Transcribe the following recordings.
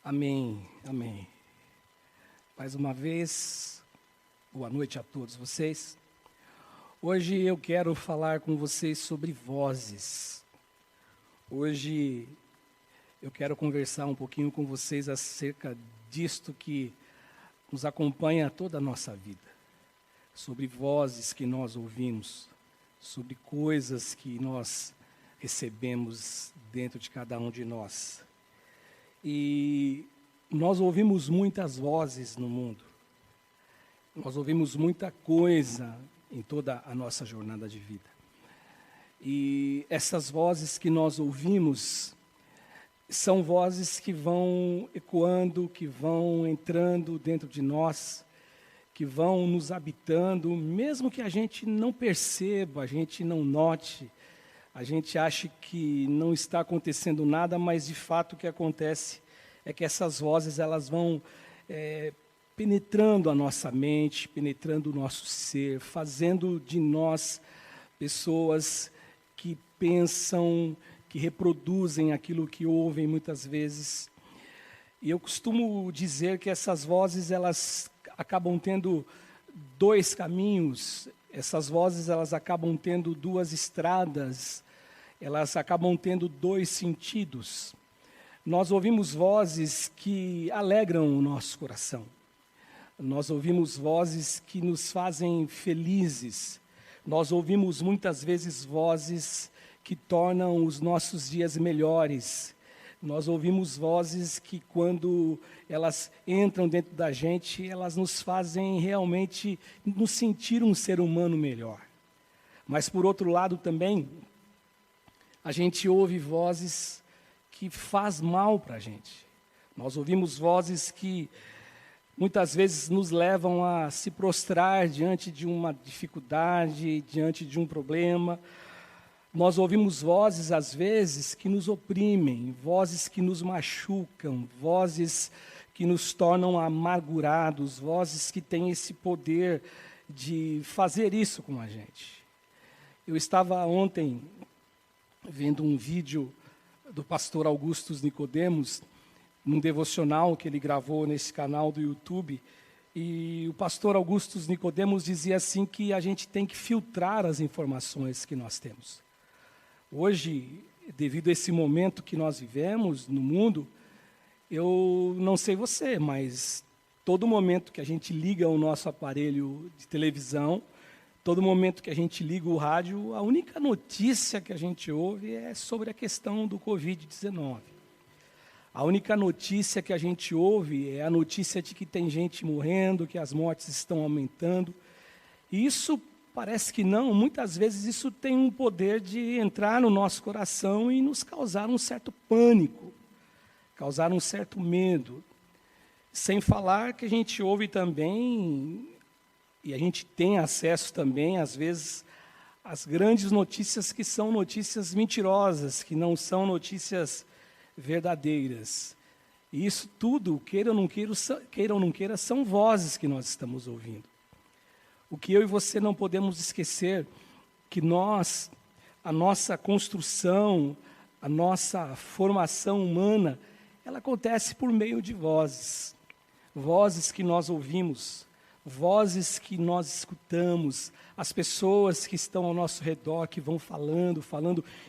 Amém, amém. Mais uma vez, boa noite a todos vocês. Hoje eu quero falar com vocês sobre vozes. Hoje eu quero conversar um pouquinho com vocês acerca disto que nos acompanha toda a nossa vida. Sobre vozes que nós ouvimos, sobre coisas que nós recebemos dentro de cada um de nós. E nós ouvimos muitas vozes no mundo. Nós ouvimos muita coisa em toda a nossa jornada de vida. E essas vozes que nós ouvimos são vozes que vão ecoando, que vão entrando dentro de nós, que vão nos habitando, mesmo que a gente não perceba, a gente não note, a gente acha que não está acontecendo nada, mas de fato o que acontece é que essas vozes elas vão penetrando a nossa mente, penetrando o nosso ser, fazendo de nós pessoas que pensam, que reproduzem aquilo que ouvem muitas vezes. E eu costumo dizer que essas vozes elas acabam tendo dois caminhos, essas vozes elas acabam tendo duas estradas, elas acabam tendo dois sentidos. Nós ouvimos vozes que alegram o nosso coração. Nós ouvimos vozes que nos fazem felizes. Nós ouvimos muitas vezes vozes que tornam os nossos dias melhores. Nós ouvimos vozes que, quando elas entram dentro da gente, elas nos fazem realmente nos sentir um ser humano melhor. Mas, por outro lado, também, a gente ouve vozes que faz mal para a gente. Nós ouvimos vozes que muitas vezes nos levam a se prostrar diante de uma dificuldade, diante de um problema. Nós ouvimos vozes, às vezes, que nos oprimem, vozes que nos machucam, vozes que nos tornam amargurados, vozes que têm esse poder de fazer isso com a gente. Eu estava ontem vendo um vídeo do pastor Augustus Nicodemos, num devocional que ele gravou nesse canal do YouTube, e o pastor Augustus Nicodemos dizia assim que a gente tem que filtrar as informações que nós temos. Hoje, devido a esse momento que nós vivemos no mundo, eu não sei você, mas todo momento que a gente liga o nosso aparelho de televisão, todo momento que a gente liga o rádio, a única notícia que a gente ouve é sobre a questão do Covid-19. A única notícia que a gente ouve é a notícia de que tem gente morrendo, que as mortes estão aumentando. E isso parece que não, muitas vezes isso tem um poder de entrar no nosso coração e nos causar um certo pânico, causar um certo medo. Sem falar que a gente ouve também, e a gente tem acesso também, às vezes, às grandes notícias que são notícias mentirosas, que não são notícias verdadeiras. E isso tudo, queira ou não queira, são vozes que nós estamos ouvindo. O que eu e você não podemos esquecer, que a nossa construção, a nossa formação humana, ela acontece por meio de vozes. Vozes que nós ouvimos, vozes que nós escutamos, as pessoas que estão ao nosso redor, que vão falando,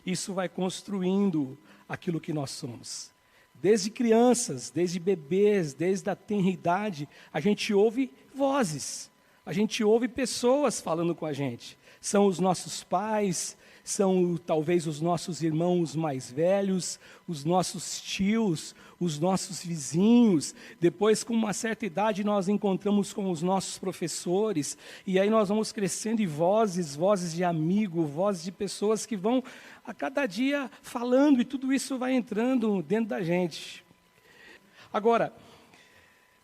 isso vai construindo aquilo que nós somos. Desde crianças, desde bebês, desde a tenra idade, a gente ouve vozes, a gente ouve pessoas falando com a gente. São os nossos pais, são talvez os nossos irmãos mais velhos, os nossos tios, os nossos vizinhos. Depois, com uma certa idade, nós encontramos com os nossos professores, e aí nós vamos crescendo, e vozes de amigo, vozes de pessoas que vão a cada dia falando, e tudo isso vai entrando dentro da gente. Agora,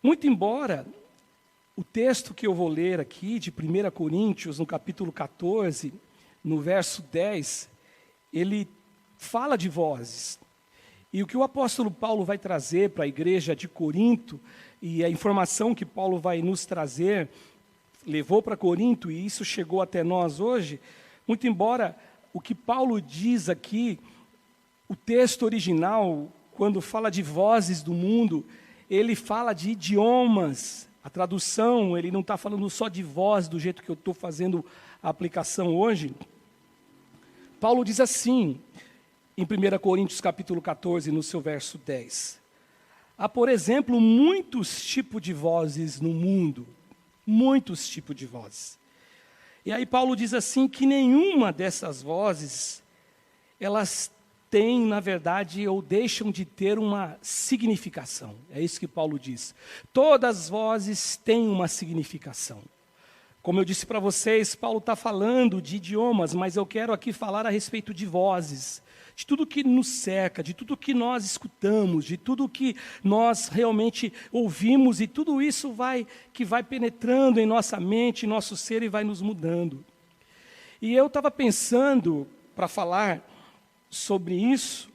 muito embora o texto que eu vou ler aqui, de 1 Coríntios, no capítulo 14, no verso 10, ele fala de vozes. E o que o apóstolo Paulo vai trazer para a igreja de Corinto, e a informação que Paulo vai nos trazer, levou para Corinto, e isso chegou até nós hoje, muito embora o que Paulo diz aqui, o texto original, quando fala de vozes do mundo, ele fala de idiomas. A tradução, ele não está falando só de voz, do jeito que eu estou fazendo a aplicação hoje. Paulo diz assim, em 1 Coríntios capítulo 14, no seu verso 10. Há, por exemplo, muitos tipos de vozes no mundo. Muitos tipos de vozes. E aí Paulo diz assim que nenhuma dessas vozes, elas têm, na verdade, ou deixam de ter uma significação. É isso que Paulo diz. Todas as vozes têm uma significação. Como eu disse para vocês, Paulo está falando de idiomas, mas eu quero aqui falar a respeito de vozes, de tudo que nos cerca, de tudo que nós escutamos, de tudo que nós realmente ouvimos, e tudo isso que vai penetrando em nossa mente, em nosso ser, e vai nos mudando. E eu estava pensando, para falar sobre isso,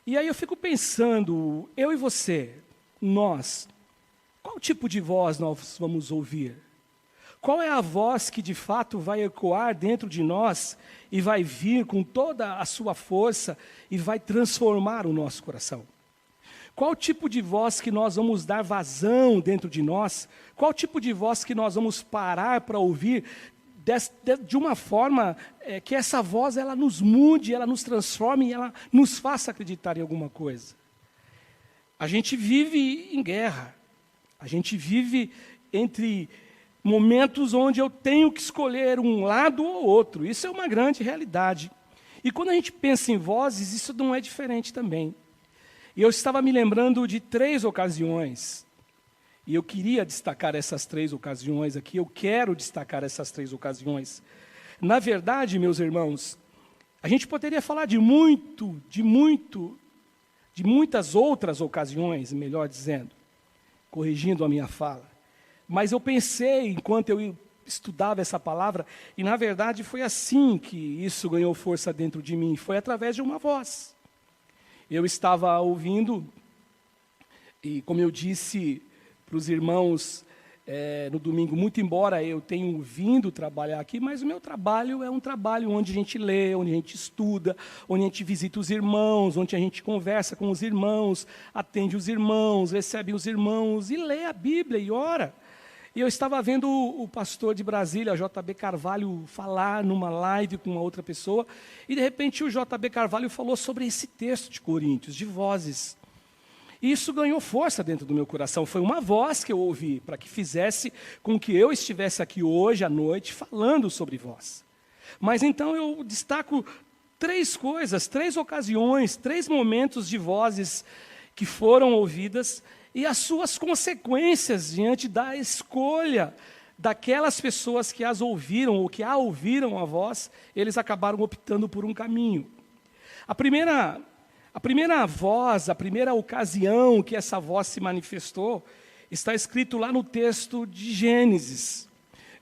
e aí eu fico pensando, eu e você, nós, qual tipo de voz nós vamos ouvir? Qual é a voz que de fato vai ecoar dentro de nós e vai vir com toda a sua força e vai transformar o nosso coração? Qual tipo de voz que nós vamos dar vazão dentro de nós? Qual tipo de voz que nós vamos parar para ouvir de uma forma que essa voz ela nos mude, ela nos transforme e ela nos faça acreditar em alguma coisa? A gente vive em guerra, a gente vive entre momentos onde eu tenho que escolher um lado ou outro. Isso é uma grande realidade. E quando a gente pensa em vozes, isso não é diferente também. E eu estava me lembrando de 3 ocasiões. E eu queria destacar essas 3 ocasiões aqui. Eu quero destacar essas 3 ocasiões. Na verdade, meus irmãos, a gente poderia falar de muitas outras ocasiões, melhor dizendo, corrigindo a minha fala. Mas eu pensei, enquanto eu estudava essa palavra, e na verdade foi assim que isso ganhou força dentro de mim, foi através de uma voz. Eu estava ouvindo, e como eu disse para os irmãos no domingo, muito embora eu tenha vindo trabalhar aqui, mas o meu trabalho é um trabalho onde a gente lê, onde a gente estuda, onde a gente visita os irmãos, onde a gente conversa com os irmãos, atende os irmãos, recebe os irmãos, e lê a Bíblia e ora. E eu estava vendo o pastor de Brasília, JB Carvalho, falar numa live com uma outra pessoa, e de repente o JB Carvalho falou sobre esse texto de Coríntios, de vozes. E isso ganhou força dentro do meu coração, foi uma voz que eu ouvi, para que fizesse com que eu estivesse aqui hoje à noite falando sobre voz. Mas então eu destaco 3 coisas, 3 ocasiões, 3 momentos de vozes que foram ouvidas, e as suas consequências diante da escolha daquelas pessoas que as ouviram ou que a ouviram a voz, eles acabaram optando por um caminho. A primeira voz, a primeira ocasião que essa voz se manifestou, está escrito lá no texto de Gênesis,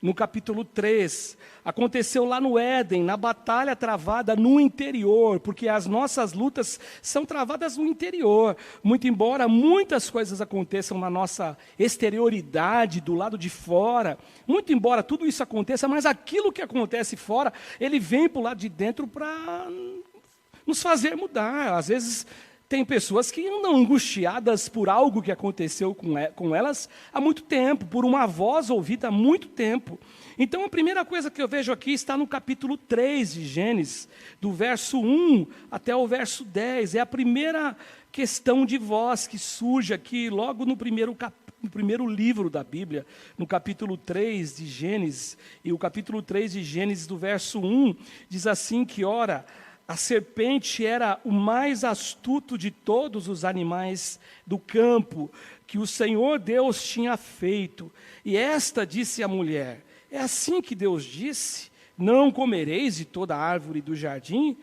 no capítulo 3. Aconteceu lá no Éden, na batalha travada no interior, porque as nossas lutas são travadas no interior. Muito embora muitas coisas aconteçam na nossa exterioridade, do lado de fora, muito embora tudo isso aconteça, mas aquilo que acontece fora, ele vem para o lado de dentro para nos fazer mudar. Às vezes tem pessoas que andam angustiadas por algo que aconteceu com elas há muito tempo, por uma voz ouvida há muito tempo. Então a primeira coisa que eu vejo aqui está no capítulo 3 de Gênesis, do verso 1 até o verso 10. É a primeira questão de voz que surge aqui logo no primeiro livro da Bíblia, no capítulo 3 de Gênesis. E o capítulo 3 de Gênesis, do verso 1, diz assim que, ora, a serpente era o mais astuto de todos os animais do campo que o Senhor Deus tinha feito. E esta disse à mulher: é assim que Deus disse, não comereis de toda árvore do jardim?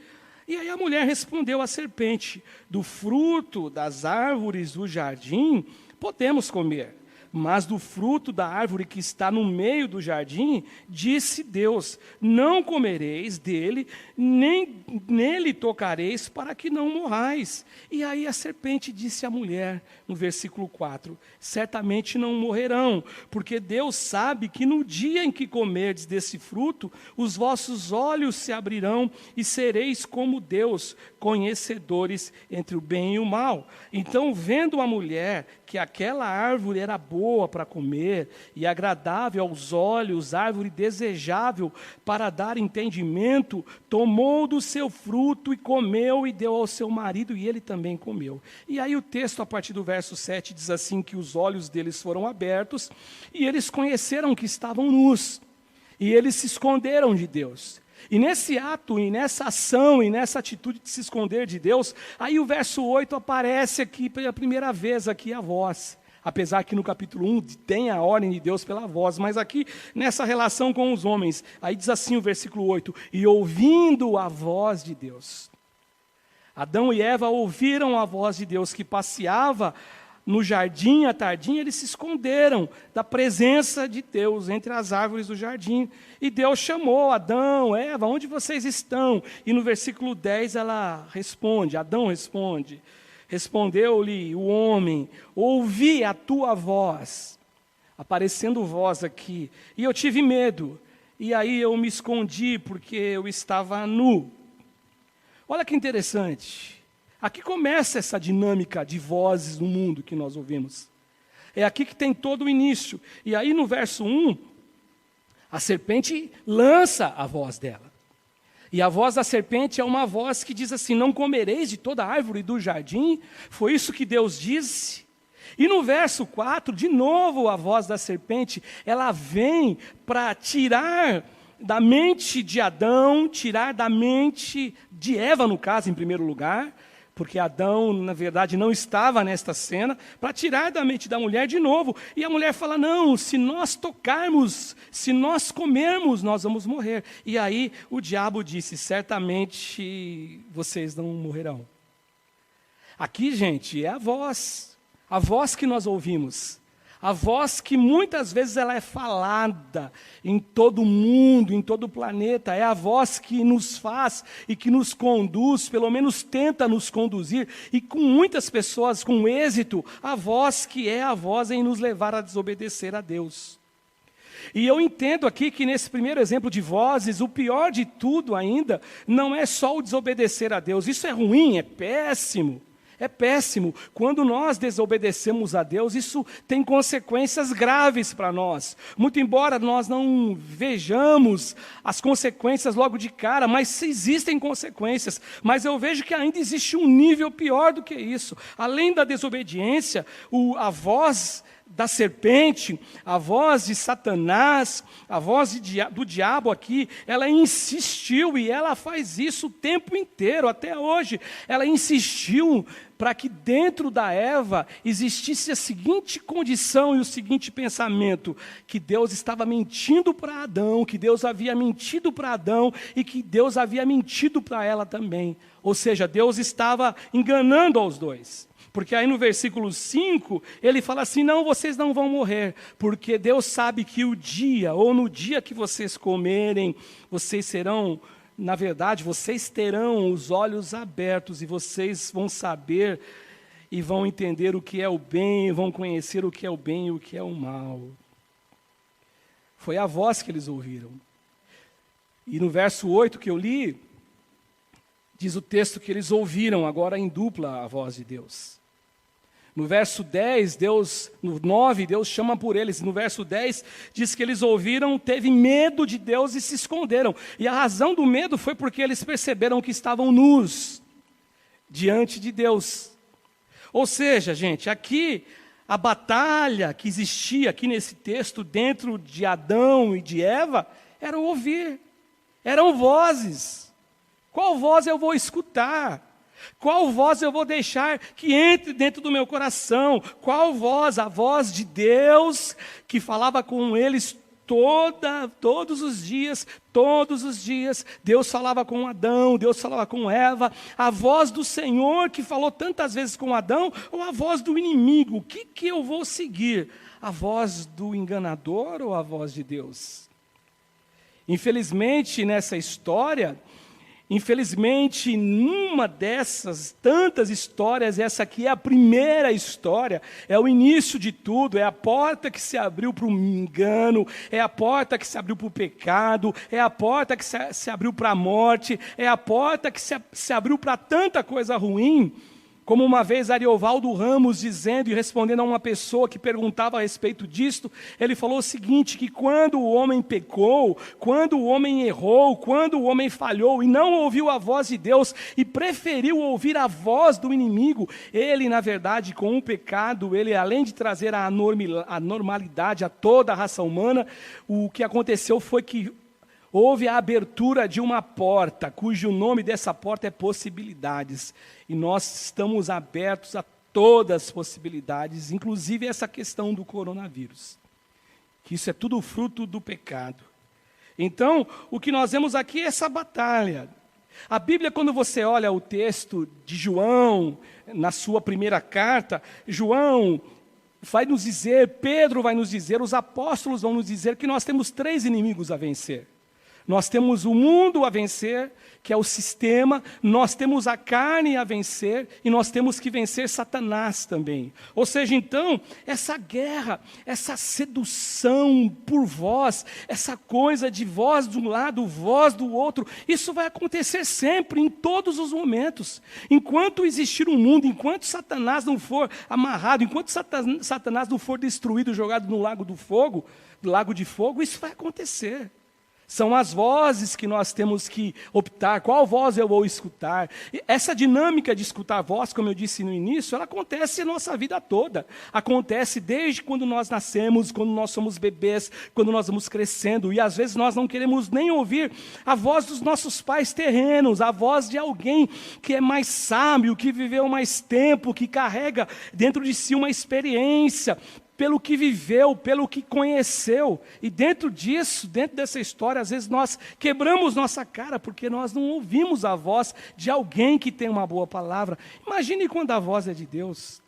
E aí a mulher respondeu à serpente: do fruto das árvores do jardim podemos comer, Mas do fruto da árvore que está no meio do jardim, disse Deus: não comereis dele, nem nele tocareis, para que não morrais. E aí a serpente disse à mulher, no versículo 4, certamente não morrerão, porque Deus sabe que no dia em que comerdes desse fruto, os vossos olhos se abrirão e sereis como Deus, conhecedores entre o bem e o mal. Então, vendo a mulher que aquela árvore era boa para comer e agradável aos olhos, árvore desejável para dar entendimento, tomou do seu fruto e comeu e deu ao seu marido, e ele também comeu. E aí o texto, a partir do verso 7, diz assim, que os olhos deles foram abertos e eles conheceram que estavam nus, e eles se esconderam de Deus. E nesse ato, e nessa ação, e nessa atitude de se esconder de Deus, aí o verso 8 aparece aqui pela primeira vez, aqui a voz. Apesar que no capítulo 1 tem a ordem de Deus pela voz, mas aqui nessa relação com os homens, aí diz assim o versículo 8, e ouvindo a voz de Deus. Adão e Eva ouviram a voz de Deus que passeava no jardim à tardinha, eles se esconderam da presença de Deus entre as árvores do jardim. E Deus chamou Adão, Eva, onde vocês estão? E no versículo 10 ela responde, Adão responde, respondeu-lhe o homem, ouvi a tua voz, aparecendo voz aqui, e eu tive medo, e aí eu me escondi porque eu estava nu. Olha que interessante. Aqui começa essa dinâmica de vozes no mundo que nós ouvimos. É aqui que tem todo o início. E aí no verso 1, a serpente lança a voz dela. E a voz da serpente é uma voz que diz assim, não comereis de toda árvore do jardim. Foi isso que Deus disse. E no verso 4, de novo a voz da serpente, ela vem para tirar da mente de Adão, tirar da mente de Eva, no caso, em primeiro lugar, porque Adão, na verdade, não estava nesta cena, para tirar da mente da mulher de novo. E a mulher fala, não, se nós tocarmos, se nós comermos, nós vamos morrer. E aí o diabo disse, certamente vocês não morrerão. Aqui, gente, é a voz que nós ouvimos. A voz que muitas vezes ela é falada em todo o mundo, em todo o planeta. É a voz que nos faz e que nos conduz, pelo menos tenta nos conduzir. E com muitas pessoas, com êxito, a voz que é a voz em nos levar a desobedecer a Deus. E eu entendo aqui que nesse primeiro exemplo de vozes, o pior de tudo ainda, não é só o desobedecer a Deus. Isso é ruim, é péssimo. É péssimo. Quando nós desobedecemos a Deus, isso tem consequências graves para nós. Muito embora nós não vejamos as consequências logo de cara, mas existem consequências. Mas eu vejo que ainda existe um nível pior do que isso. Além da desobediência, a voz da serpente, a voz de Satanás, a voz do diabo aqui, ela insistiu e ela faz isso o tempo inteiro, até hoje. Ela insistiu para que dentro da Eva existisse a seguinte condição e o seguinte pensamento, que Deus estava mentindo para Adão, que Deus havia mentido para Adão e que Deus havia mentido para ela também. Ou seja, Deus estava enganando aos dois. Porque aí no versículo 5, ele fala assim, não, vocês não vão morrer, porque Deus sabe que o dia, ou no dia que vocês comerem, vocês serão, na verdade, vocês terão os olhos abertos e vocês vão saber e vão entender o que é o bem, vão conhecer o que é o bem e o que é o mal. Foi a voz que eles ouviram. E no verso 8 que eu li, diz o texto que eles ouviram, agora em dupla, a voz de Deus. No verso 10, no 9, Deus chama por eles. No verso 10, diz que eles ouviram, teve medo de Deus e se esconderam. E a razão do medo foi porque eles perceberam que estavam nus diante de Deus. Ou seja, gente, aqui a batalha que existia aqui nesse texto dentro de Adão e de Eva era o ouvir. Eram vozes. Qual voz eu vou escutar? Qual voz eu vou deixar que entre dentro do meu coração? Qual voz? A voz de Deus que falava com eles todos os dias, Deus falava com Adão, Deus falava com Eva. A voz do Senhor que falou tantas vezes com Adão, ou a voz do inimigo? O que eu vou seguir? A voz do enganador ou a voz de Deus? Infelizmente, nessa história, numa dessas tantas histórias, essa aqui é a primeira história, é o início de tudo, é a porta que se abriu para o engano, é a porta que se abriu para o pecado, é a porta que se abriu para a morte, é a porta que se abriu para tanta coisa ruim. Como uma vez Ariovaldo Ramos dizendo e respondendo a uma pessoa que perguntava a respeito disto, ele falou o seguinte, que quando o homem pecou, quando o homem errou, quando o homem falhou e não ouviu a voz de Deus e preferiu ouvir a voz do inimigo, ele, na verdade, com o pecado, ele além de trazer a normalidade a toda a raça humana, o que aconteceu foi que houve a abertura de uma porta, cujo nome dessa porta é possibilidades. E nós estamos abertos a todas as possibilidades, inclusive essa questão do coronavírus. Que isso é tudo fruto do pecado. Então, o que nós vemos aqui é essa batalha. A Bíblia, quando você olha o texto de João, na sua primeira carta, João vai nos dizer, Pedro vai nos dizer, os apóstolos vão nos dizer que nós temos 3 inimigos a vencer. Nós temos o mundo a vencer, que é o sistema, nós temos a carne a vencer e nós temos que vencer Satanás também. Ou seja, então, essa guerra, essa sedução por voz, essa coisa de voz de um lado, voz do outro, isso vai acontecer sempre, em todos os momentos. Enquanto existir um mundo, enquanto Satanás não for amarrado, enquanto Satanás não for destruído, jogado no lago do lago de fogo, isso vai acontecer. São as vozes que nós temos que optar, qual voz eu vou escutar. Essa dinâmica de escutar a voz, como eu disse no início, ela acontece a nossa vida toda. Acontece desde quando nós nascemos, quando nós somos bebês, quando nós vamos crescendo. E às vezes nós não queremos nem ouvir a voz dos nossos pais terrenos, a voz de alguém que é mais sábio, que viveu mais tempo, que carrega dentro de si uma experiência, pelo que viveu, pelo que conheceu. E dentro disso, dentro dessa história, às vezes nós quebramos nossa cara, porque nós não ouvimos a voz de alguém que tem uma boa palavra. Imagine quando a voz é de Deus.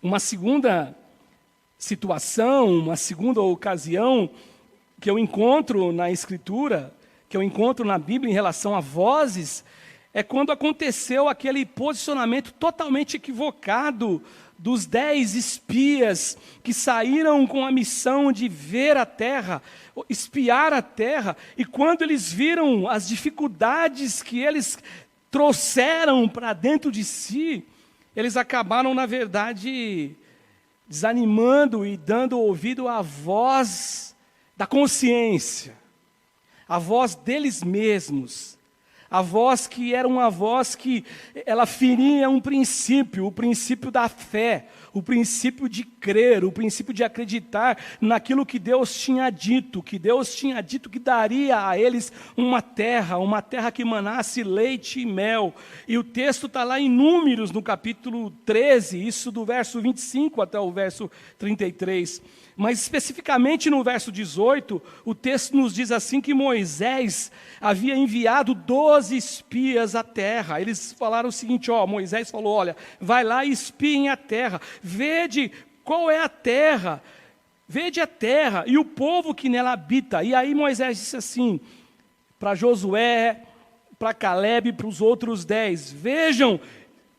Uma segunda situação, uma segunda ocasião que eu encontro na Escritura, que eu encontro na Bíblia em relação a vozes, é quando aconteceu aquele posicionamento totalmente equivocado dos 10 espias que saíram com a missão de ver a terra, espiar a terra, e quando eles viram as dificuldades que eles trouxeram para dentro de si, eles acabaram, na verdade, desanimando e dando ouvido à voz da consciência, a voz deles mesmos. A voz que era uma voz que ela feria um princípio, o princípio da fé, o princípio de crer, o princípio de acreditar naquilo que Deus tinha dito, que daria a eles uma terra que manasse leite e mel. E o texto está lá em Números, no capítulo 13, isso do verso 25 até o verso 33. Mas especificamente no verso 18, o texto nos diz assim que Moisés havia enviado 12 espias à terra. Eles falaram o seguinte, Moisés falou, olha, vai lá e espiem a terra, vede qual é a terra, vede a terra e o povo que nela habita. E aí Moisés disse assim, para Josué, para Caleb e para os outros 10, vejam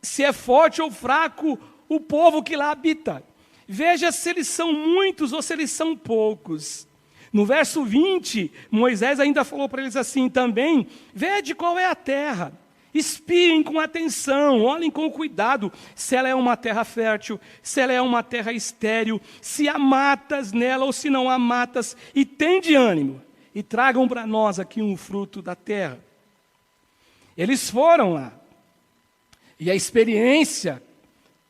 se é forte ou fraco o povo que lá habita. Veja se eles são muitos ou se eles são poucos. No verso 20, Moisés ainda falou para eles assim também, vede qual é a terra, espiem com atenção, olhem com cuidado, se ela é uma terra fértil, se ela é uma terra estéril, se há matas nela ou se não há matas, e tende ânimo, e tragam para nós aqui um fruto da terra. Eles foram lá, e a experiência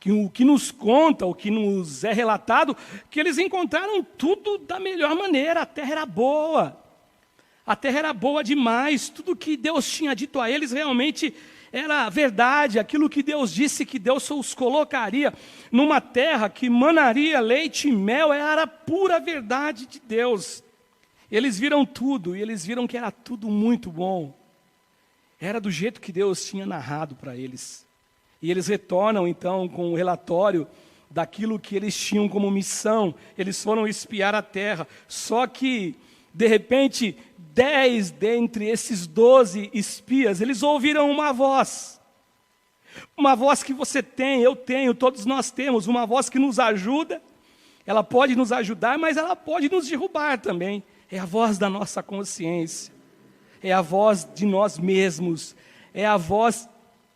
o que nos conta, o que nos é relatado, que eles encontraram tudo da melhor maneira, a terra era boa demais, tudo que Deus tinha dito a eles realmente era verdade, aquilo que Deus disse que Deus os colocaria numa terra que manaria leite e mel, era a pura verdade de Deus. Eles viram tudo e eles viram que era tudo muito bom. Era do jeito que Deus tinha narrado para eles. E eles retornam então com o relatório daquilo que eles tinham como missão. Eles foram espiar a terra. Só que, de repente, 10 dentre esses 12 espias, eles ouviram uma voz. Uma voz que você tem, eu tenho, todos nós temos. Uma voz que nos ajuda. Ela pode nos ajudar, mas ela pode nos derrubar também. É a voz da nossa consciência. É a voz de nós mesmos. É a voz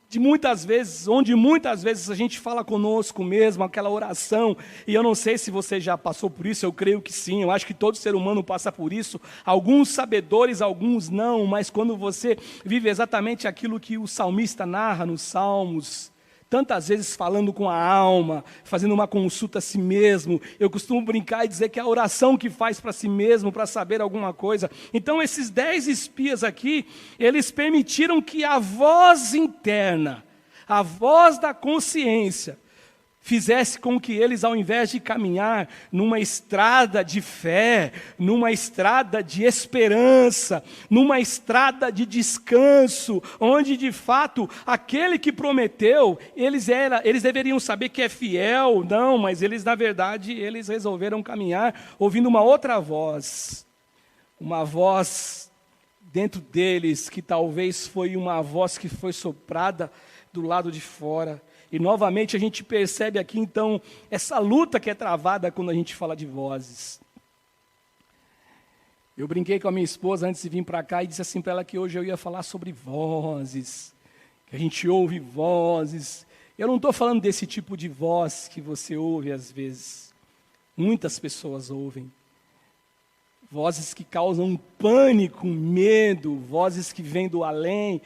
de muitas vezes, onde muitas vezes a gente fala conosco mesmo, aquela oração. E eu não sei se você já passou por isso, eu creio que sim. Eu acho que todo ser humano passa por isso. Alguns sabedores, alguns não. Mas quando você vive exatamente aquilo que o salmista narra nos Salmos, tantas vezes falando com a alma, fazendo uma consulta a si mesmo. Eu costumo brincar e dizer que é a oração que faz para si mesmo, para saber alguma coisa. Então esses 10 espias aqui, eles permitiram que a voz interna, a voz da consciência, fizesse com que eles, ao invés de caminhar numa estrada de fé, numa estrada de esperança, numa estrada de descanso, onde de fato aquele que prometeu, eles deveriam saber que é fiel, não, mas eles na verdade, eles resolveram caminhar ouvindo uma outra voz, uma voz dentro deles, que talvez foi uma voz que foi soprada do lado de fora. E novamente a gente percebe aqui então essa luta que é travada quando a gente fala de vozes. Eu brinquei com a minha esposa antes de vir para cá e disse assim para ela que hoje eu ia falar sobre vozes, que a gente ouve vozes. Eu não estou falando desse tipo de voz que você ouve às vezes. Muitas pessoas ouvem. Vozes que causam pânico, medo, vozes que vêm do além.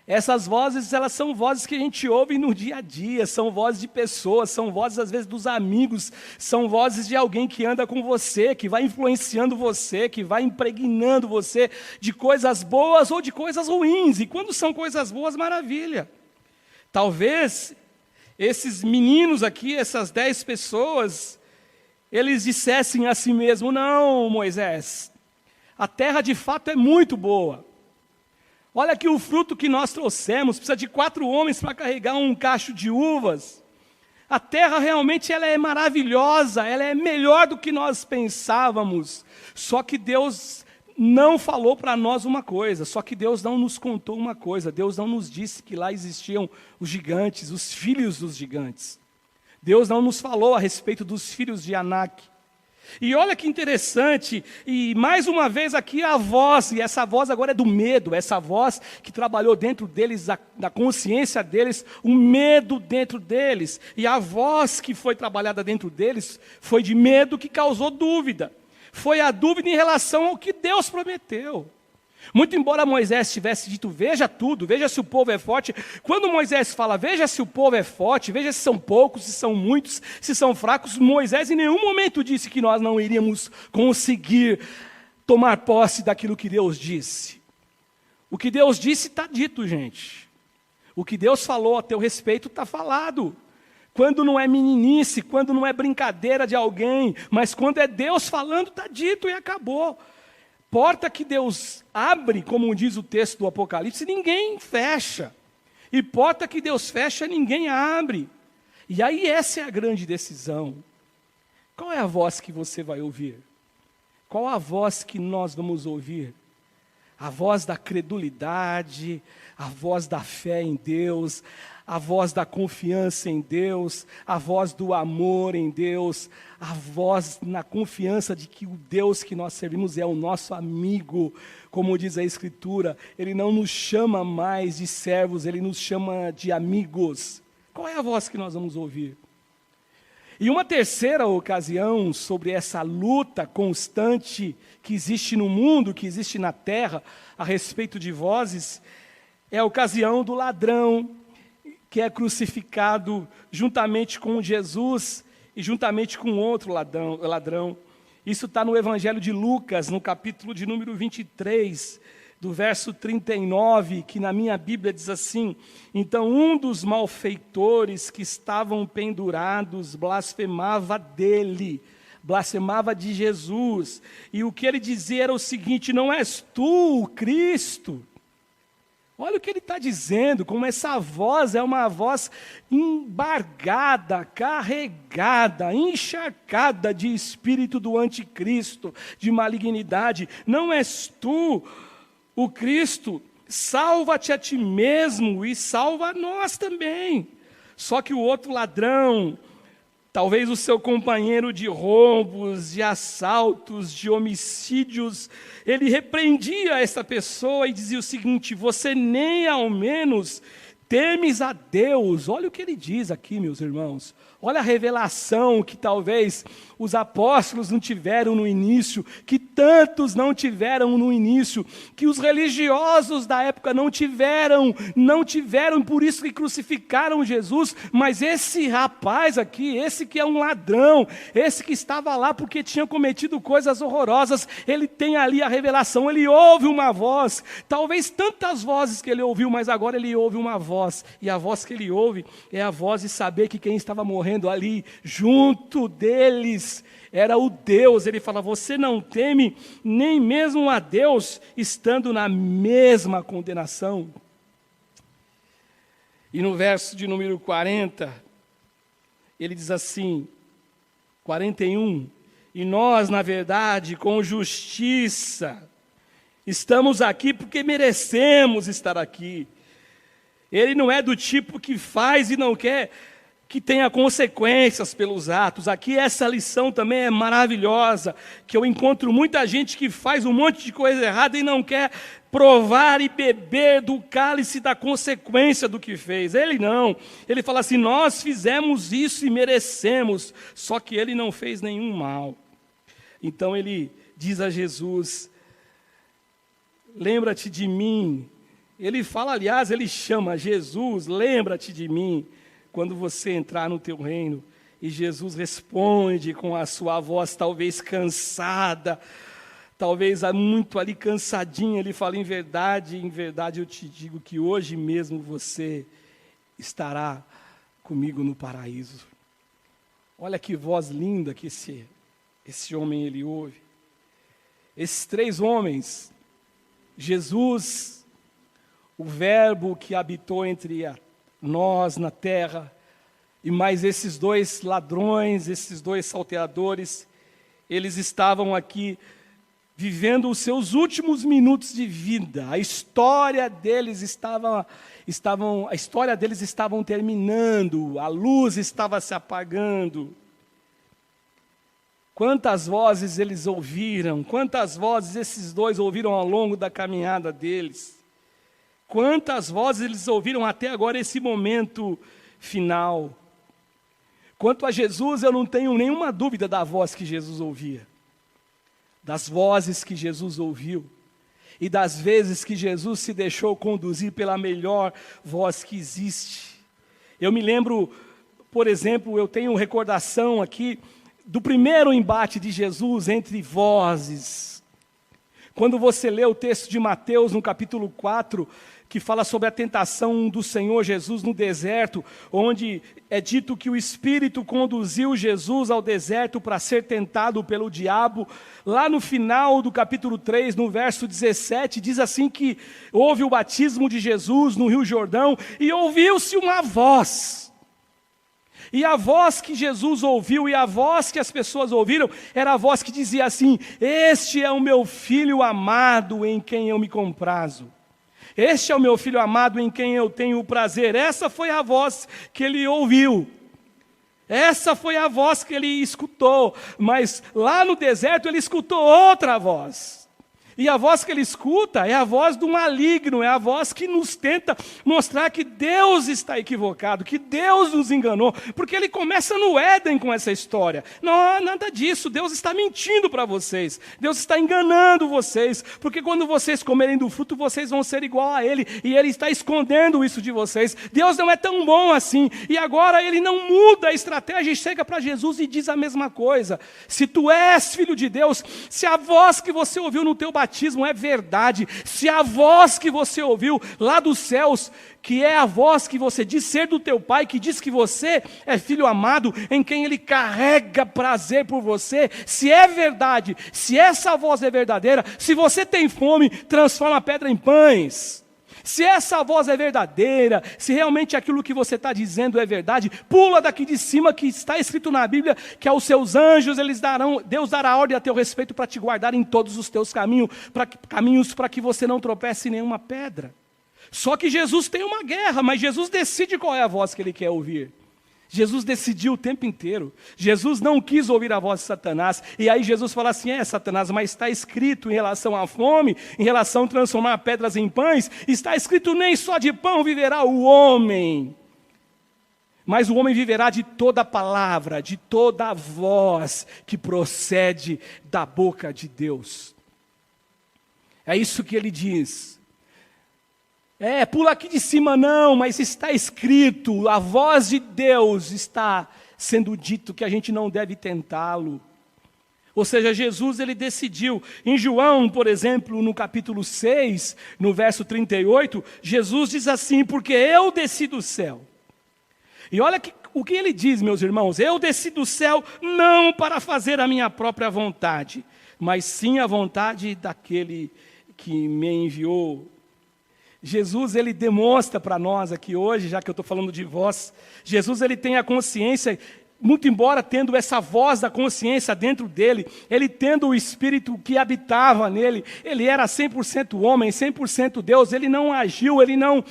Essas vozes, elas são vozes que a gente ouve no dia a dia, são vozes de pessoas, são vozes às vezes dos amigos, são vozes de alguém que anda com você, que vai influenciando você, que vai impregnando você de coisas boas ou de coisas ruins. E quando são coisas boas, maravilha. Talvez esses meninos aqui, essas 10 pessoas, eles dissessem a si mesmo: não, Moisés, a terra de fato é muito boa. Olha aqui o fruto que nós trouxemos, precisa de 4 homens para carregar um cacho de uvas. A terra realmente ela é maravilhosa, ela é melhor do que nós pensávamos. Só que Deus não falou para nós uma coisa, só que Deus não nos contou uma coisa. Deus não nos disse que lá existiam os gigantes, os filhos dos gigantes. Deus não nos falou a respeito dos filhos de Anak. E olha que interessante, e mais uma vez aqui a voz, e essa voz agora é do medo, essa voz que trabalhou dentro deles, da consciência deles, o medo dentro deles, e a voz que foi trabalhada dentro deles foi de medo que causou dúvida, foi a dúvida em relação ao que Deus prometeu. Muito embora Moisés tivesse dito: veja tudo, veja se o povo é forte. Quando Moisés fala: veja se o povo é forte, veja se são poucos, se são muitos, se são fracos, Moisés em nenhum momento disse que nós não iríamos conseguir tomar posse daquilo que Deus disse. O que Deus disse está dito, gente. O que Deus falou a teu respeito está falado. Quando não é meninice, quando não é brincadeira de alguém, mas quando é Deus falando, está dito e acabou. Porta que Deus abre, como diz o texto do Apocalipse, ninguém fecha. E porta que Deus fecha, ninguém abre. E aí essa é a grande decisão. Qual é a voz que você vai ouvir? Qual a voz que nós vamos ouvir? A voz da credulidade, a voz da fé em Deus, a voz da confiança em Deus, a voz do amor em Deus, a voz na confiança de que o Deus que nós servimos é o nosso amigo. Como diz a Escritura, Ele não nos chama mais de servos, Ele nos chama de amigos. Qual é a voz que nós vamos ouvir? E uma terceira ocasião sobre essa luta constante que existe no mundo, que existe na terra, a respeito de vozes, é a ocasião do ladrão que é crucificado juntamente com Jesus e juntamente com outro ladrão. Isso está no Evangelho de Lucas, no capítulo de número 23, do verso 39, que na minha Bíblia diz assim: então um dos malfeitores que estavam pendurados blasfemava dele, blasfemava de Jesus. E o que ele dizia era o seguinte: não és tu o Cristo? Olha o que ele está dizendo, como essa voz é uma voz embargada, carregada, encharcada de espírito do anticristo, de malignidade. Não és tu o Cristo? Salva-te a ti mesmo e salva a nós também. Só que o outro ladrão, talvez o seu companheiro de roubos, de assaltos, de homicídios, ele repreendia essa pessoa e dizia o seguinte: você nem ao menos temes a Deus. Olha o que ele diz aqui, meus irmãos. Olha a revelação que talvez os apóstolos não tiveram no início, que tantos não tiveram no início, que os religiosos da época não tiveram, por isso que crucificaram Jesus. Mas esse rapaz aqui, esse que é um ladrão, esse que estava lá porque tinha cometido coisas horrorosas, ele tem ali a revelação, ele ouve uma voz, talvez tantas vozes que ele ouviu, mas agora ele ouve uma voz, e a voz que ele ouve é a voz de saber que quem estava morrendo ali junto deles era o Deus. Ele fala: você não teme nem mesmo a Deus, estando na mesma condenação. E no verso de número 40, ele diz assim, 41, e nós, na verdade, com justiça, estamos aqui porque merecemos estar aqui. Ele não é do tipo que faz e não quer que tenha consequências pelos atos. Aqui essa lição também é maravilhosa, que eu encontro muita gente que faz um monte de coisa errada e não quer provar e beber do cálice da consequência do que fez. Ele não, ele fala assim: nós fizemos isso e merecemos, só que ele não fez nenhum mal. Então ele diz a Jesus: lembra-te de mim. Ele fala, aliás, ele chama Jesus: lembra-te de mim quando você entrar no teu reino. E Jesus responde com a sua voz talvez cansada, talvez muito ali cansadinha. Ele fala: em verdade eu te digo que hoje mesmo você estará comigo no paraíso. Olha que voz linda que esse homem ele ouve. Esses três homens, Jesus, o verbo que habitou entre nós na terra, e mais esses dois ladrões, esses dois salteadores, eles estavam aqui vivendo os seus últimos minutos de vida. A história deles estava terminando, a luz estava se apagando. Quantas vozes eles ouviram, quantas vozes esses dois ouviram ao longo da caminhada deles. Quantas vozes eles ouviram até agora, esse momento final. Quanto a Jesus, eu não tenho nenhuma dúvida da voz que Jesus ouvia, das vozes que Jesus ouviu, e das vezes que Jesus se deixou conduzir pela melhor voz que existe. Eu me lembro, por exemplo, eu tenho recordação aqui do primeiro embate de Jesus entre vozes. Quando você lê o texto de Mateus, no capítulo 4, que fala sobre a tentação do Senhor Jesus no deserto, onde é dito que o Espírito conduziu Jesus ao deserto para ser tentado pelo diabo. Lá no final do capítulo 3, no verso 17, diz assim que houve o batismo de Jesus no Rio Jordão e ouviu-se uma voz. E a voz que Jesus ouviu e a voz que as pessoas ouviram era a voz que dizia assim: este é o meu filho amado em quem eu me comprazo. Este é o meu filho amado em quem eu tenho prazer. Essa foi a voz que ele ouviu. Essa foi a voz que ele escutou. Mas lá no deserto ele escutou outra voz. E a voz que ele escuta é a voz do maligno, é a voz que nos tenta mostrar que Deus está equivocado, que Deus nos enganou, porque ele começa no Éden com essa história. Não, nada disso, Deus está mentindo para vocês, Deus está enganando vocês, porque quando vocês comerem do fruto, vocês vão ser igual a Ele, e Ele está escondendo isso de vocês. Deus não é tão bom assim, e agora Ele não muda a estratégia e chega para Jesus e diz a mesma coisa. Se tu és filho de Deus, se a voz que você ouviu no teu batismo batismo é verdade, se a voz que você ouviu lá dos céus, que é a voz que você diz ser do teu Pai, que diz que você é filho amado, em quem Ele carrega prazer por você, se é verdade, se essa voz é verdadeira, se você tem fome, transforma a pedra em pães. Se essa voz é verdadeira, se realmente aquilo que você está dizendo é verdade, pula daqui de cima, que está escrito na Bíblia, que aos seus anjos Deus dará ordem a teu respeito para te guardar em todos os teus caminhos para que você não tropece em nenhuma pedra. Só que Jesus tem uma guerra, mas Jesus decide qual é a voz que Ele quer ouvir. Jesus decidiu o tempo inteiro. Jesus não quis ouvir a voz de Satanás. E aí Jesus fala assim, Satanás, mas está escrito em relação à fome, em relação a transformar pedras em pães, está escrito, nem só de pão viverá o homem, mas o homem viverá de toda palavra, de toda voz que procede da boca de Deus. É isso que ele diz. Pula aqui de cima não, mas está escrito, a voz de Deus está sendo dito que a gente não deve tentá-lo. Ou seja, Jesus ele decidiu. Em João, por exemplo, no capítulo 6, no verso 38, Jesus diz assim, porque eu desci do céu. E olha o que ele diz, meus irmãos, eu desci do céu não para fazer a minha própria vontade, mas sim a vontade daquele que me enviou. Jesus, ele demonstra para nós aqui hoje, já que eu estou falando de voz, Jesus, ele tem a consciência, muito embora tendo essa voz da consciência dentro dele, ele tendo o Espírito que habitava nele, ele era 100% homem, 100% Deus, ele não agiu, ele não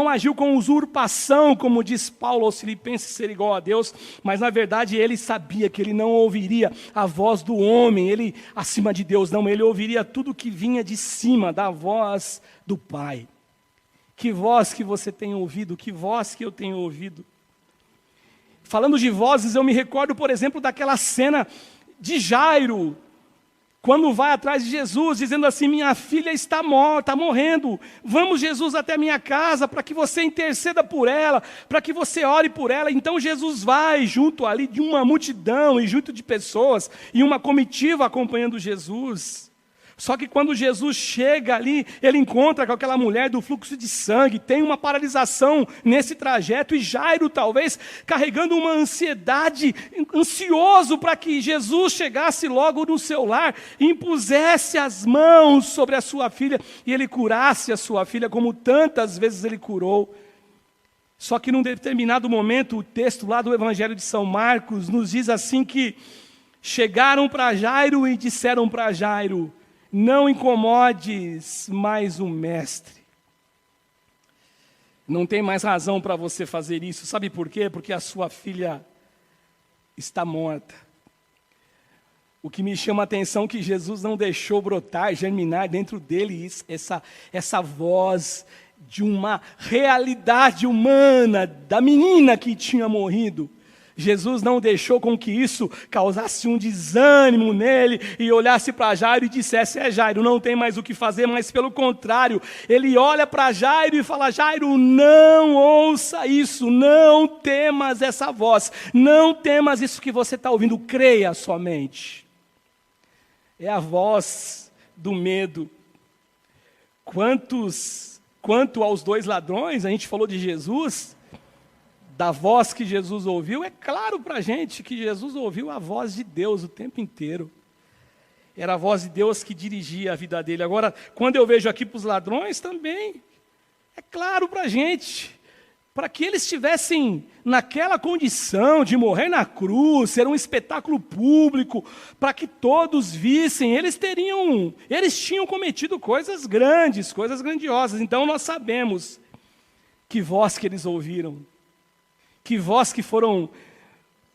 agiu com usurpação, como diz Paulo aos Filipenses, ser igual a Deus, mas na verdade ele sabia que ele não ouviria a voz do homem, ele acima de Deus não, ele ouviria tudo que vinha de cima, da voz do Pai. Que voz que você tem ouvido, que voz que eu tenho ouvido. Falando de vozes, eu me recordo, por exemplo, daquela cena de Jairo, quando vai atrás de Jesus, dizendo assim, minha filha está morrendo, vamos Jesus até minha casa, para que você interceda por ela, para que você ore por ela. Então Jesus vai junto ali de uma multidão, e junto de pessoas, e uma comitiva acompanhando Jesus. Só que quando Jesus chega ali, ele encontra com aquela mulher do fluxo de sangue, tem uma paralisação nesse trajeto, e Jairo talvez carregando uma ansiedade, ansioso para que Jesus chegasse logo no seu lar, e impusesse as mãos sobre a sua filha, e ele curasse a sua filha, como tantas vezes ele curou. Só que num determinado momento, o texto lá do Evangelho de São Marcos nos diz assim que chegaram para Jairo e disseram para Jairo, não incomodes mais o mestre. Não tem mais razão para você fazer isso. Sabe por quê? Porque a sua filha está morta. O que me chama a atenção é que Jesus não deixou brotar, germinar dentro dele essa voz de uma realidade humana, da menina que tinha morrido. Jesus não deixou com que isso causasse um desânimo nele e olhasse para Jairo e dissesse, Jairo, não tem mais o que fazer, mas pelo contrário, ele olha para Jairo e fala, Jairo, não ouça isso, não temas essa voz, não temas isso que você está ouvindo, creia somente. É a voz do medo. Quanto aos dois ladrões, a gente falou de Jesus, da voz que Jesus ouviu, é claro para a gente que Jesus ouviu a voz de Deus o tempo inteiro. Era a voz de Deus que dirigia a vida dele. Agora, quando eu vejo aqui para os ladrões também, é claro para a gente, para que eles estivessem naquela condição de morrer na cruz, ser um espetáculo público, para que todos vissem, eles tinham cometido coisas grandes, coisas grandiosas. Então nós sabemos que voz que eles ouviram, que voz que foram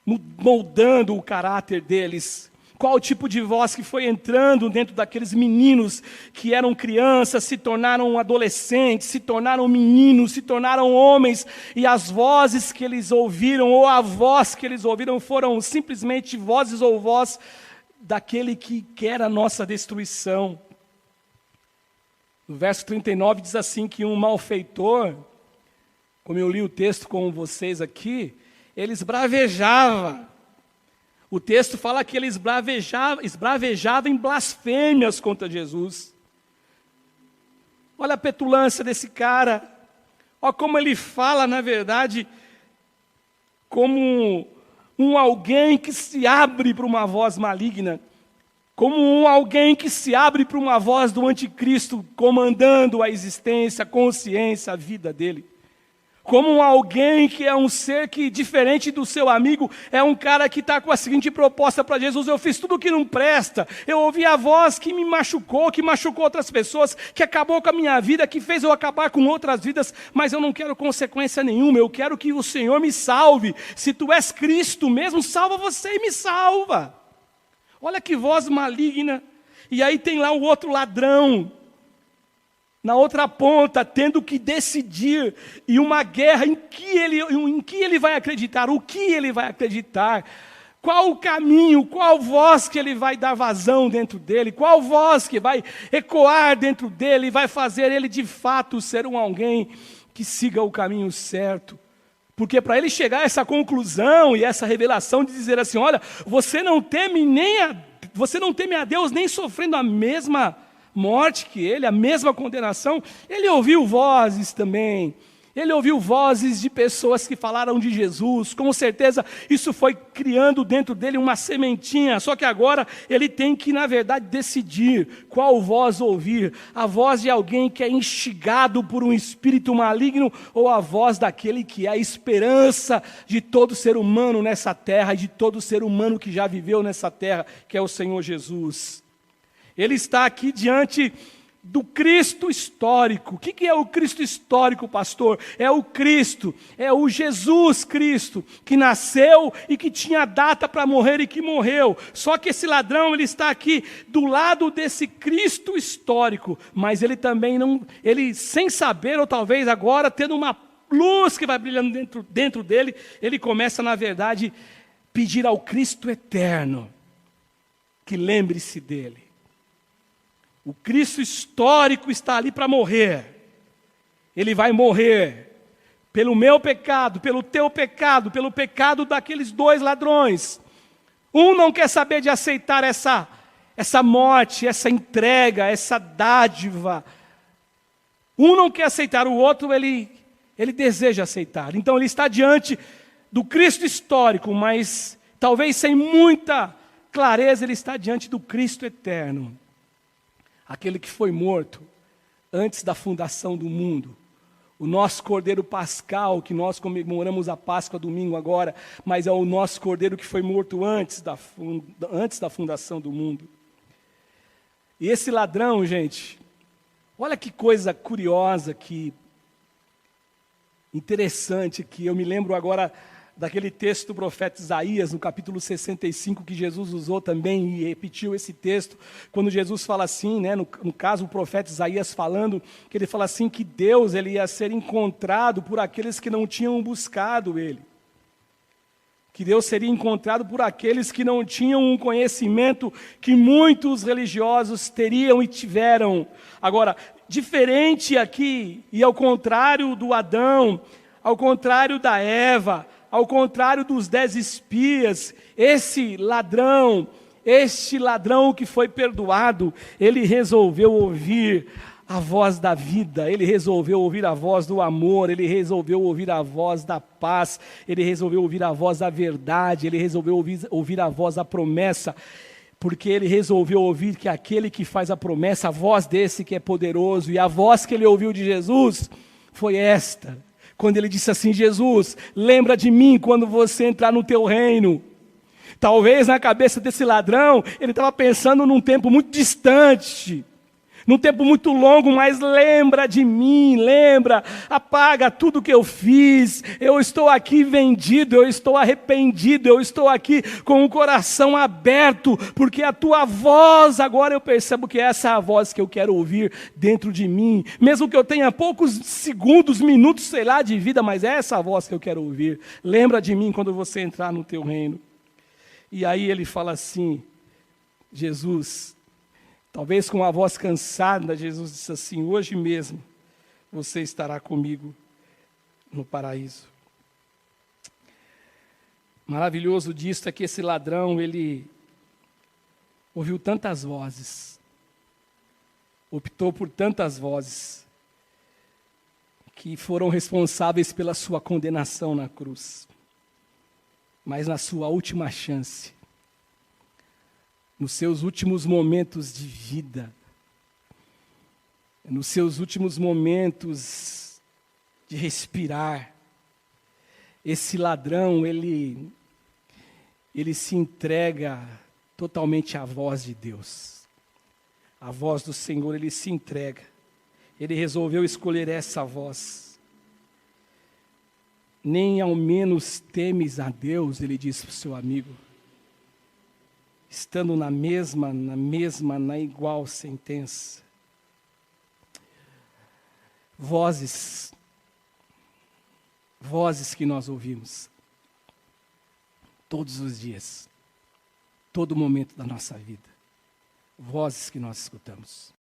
moldando o caráter deles, qual o tipo de voz que foi entrando dentro daqueles meninos que eram crianças, se tornaram adolescentes, se tornaram meninos, se tornaram homens, e as vozes que eles ouviram, ou a voz que eles ouviram, foram simplesmente vozes ou voz daquele que quer a nossa destruição. No verso 39 diz assim que um malfeitor, como eu li o texto com vocês aqui, ele esbravejava. O texto fala que ele esbravejava em blasfêmias contra Jesus. Olha a petulância desse cara. Olha como ele fala, na verdade, como um alguém que se abre para uma voz maligna. Como um alguém que se abre para uma voz do anticristo comandando a existência, a consciência, a vida dele. Como um alguém que é um ser que, diferente do seu amigo, é um cara que está com a seguinte proposta para Jesus: eu fiz tudo o que não presta, eu ouvi a voz que me machucou, que machucou outras pessoas, que acabou com a minha vida, que fez eu acabar com outras vidas, mas eu não quero consequência nenhuma, eu quero que o Senhor me salve. Se tu és Cristo mesmo, salva você e me salva. Olha que voz maligna. E aí tem lá o outro ladrão, na outra ponta, tendo que decidir, e uma guerra em que ele vai acreditar, o que ele vai acreditar, qual o caminho, qual voz que ele vai dar vazão dentro dele, qual voz que vai ecoar dentro dele e vai fazer ele de fato ser alguém que siga o caminho certo. Porque para ele chegar a essa conclusão e essa revelação de dizer assim: olha, você não teme a Deus nem sofrendo a mesma morte que ele, a mesma condenação. Ele ouviu vozes também. Ele ouviu vozes de pessoas que falaram de Jesus. Com certeza isso foi criando dentro dele uma sementinha. Só que agora ele tem que, na verdade, decidir qual voz ouvir. A voz de alguém que é instigado por um espírito maligno, ou a voz daquele que é a esperança de todo ser humano nessa terra, e de todo ser humano que já viveu nessa terra, que é o Senhor Jesus. Ele está aqui diante do Cristo histórico. O que é o Cristo histórico, pastor? É o Cristo, é o Jesus Cristo, que nasceu e que tinha data para morrer e que morreu. Só que esse ladrão, ele está aqui do lado desse Cristo histórico, mas ele também não, ele sem saber, ou talvez agora, tendo uma luz que vai brilhando dentro dele, ele começa, na verdade, pedir ao Cristo eterno que lembre-se dele. O Cristo histórico está ali para morrer. Ele vai morrer pelo meu pecado, pelo teu pecado, pelo pecado daqueles dois ladrões. Um não quer saber de aceitar essa morte, essa entrega, essa dádiva. Um não quer aceitar, o outro ele deseja aceitar. Então ele está diante do Cristo histórico, mas talvez sem muita clareza ele está diante do Cristo eterno. Aquele que foi morto antes da fundação do mundo. O nosso Cordeiro Pascal, que nós comemoramos a Páscoa domingo agora, mas é o nosso Cordeiro que foi morto antes da fundação do mundo. E esse ladrão, gente, olha que coisa curiosa, que interessante, que eu me lembro agora daquele texto do profeta Isaías, no capítulo 65, que Jesus usou também e repetiu esse texto, quando Jesus fala assim, né, no caso o profeta Isaías falando, que ele fala assim, que Deus ele ia ser encontrado por aqueles que não tinham buscado ele. Que Deus seria encontrado por aqueles que não tinham um conhecimento que muitos religiosos teriam e tiveram. Agora, diferente aqui, e ao contrário do Adão, ao contrário da Eva, ao contrário dos 10 espias, este ladrão que foi perdoado, ele resolveu ouvir a voz da vida, ele resolveu ouvir a voz do amor, ele resolveu ouvir a voz da paz, ele resolveu ouvir a voz da verdade, ele resolveu ouvir a voz da promessa, porque ele resolveu ouvir que aquele que faz a promessa, a voz desse que é poderoso, e a voz que ele ouviu de Jesus foi esta. Quando ele disse assim: Jesus, lembra de mim quando você entrar no teu reino. Talvez na cabeça desse ladrão, ele estava pensando num tempo muito distante, num tempo muito longo, mas lembra de mim, lembra, apaga tudo que eu fiz, eu estou aqui vendido, eu estou arrependido, eu estou aqui com o coração aberto, porque a tua voz, agora eu percebo que essa é a voz que eu quero ouvir dentro de mim, mesmo que eu tenha poucos segundos, minutos, sei lá, de vida, mas é essa a voz que eu quero ouvir. Lembra de mim quando você entrar no teu reino. E aí ele fala assim: Jesus, talvez com a voz cansada, Jesus disse assim: hoje mesmo você estará comigo no paraíso. Maravilhoso disto é que esse ladrão, ele ouviu tantas vozes, optou por tantas vozes, que foram responsáveis pela sua condenação na cruz. Mas na sua última chance, nos seus últimos momentos de vida, nos seus últimos momentos de respirar, esse ladrão, ele se entrega totalmente à voz de Deus. A voz do Senhor, ele se entrega. Ele resolveu escolher essa voz. Nem ao menos temes a Deus, ele disse para o seu amigo. Estando na igual sentença. Vozes que nós ouvimos. Todos os dias. Todo momento da nossa vida. Vozes que nós escutamos.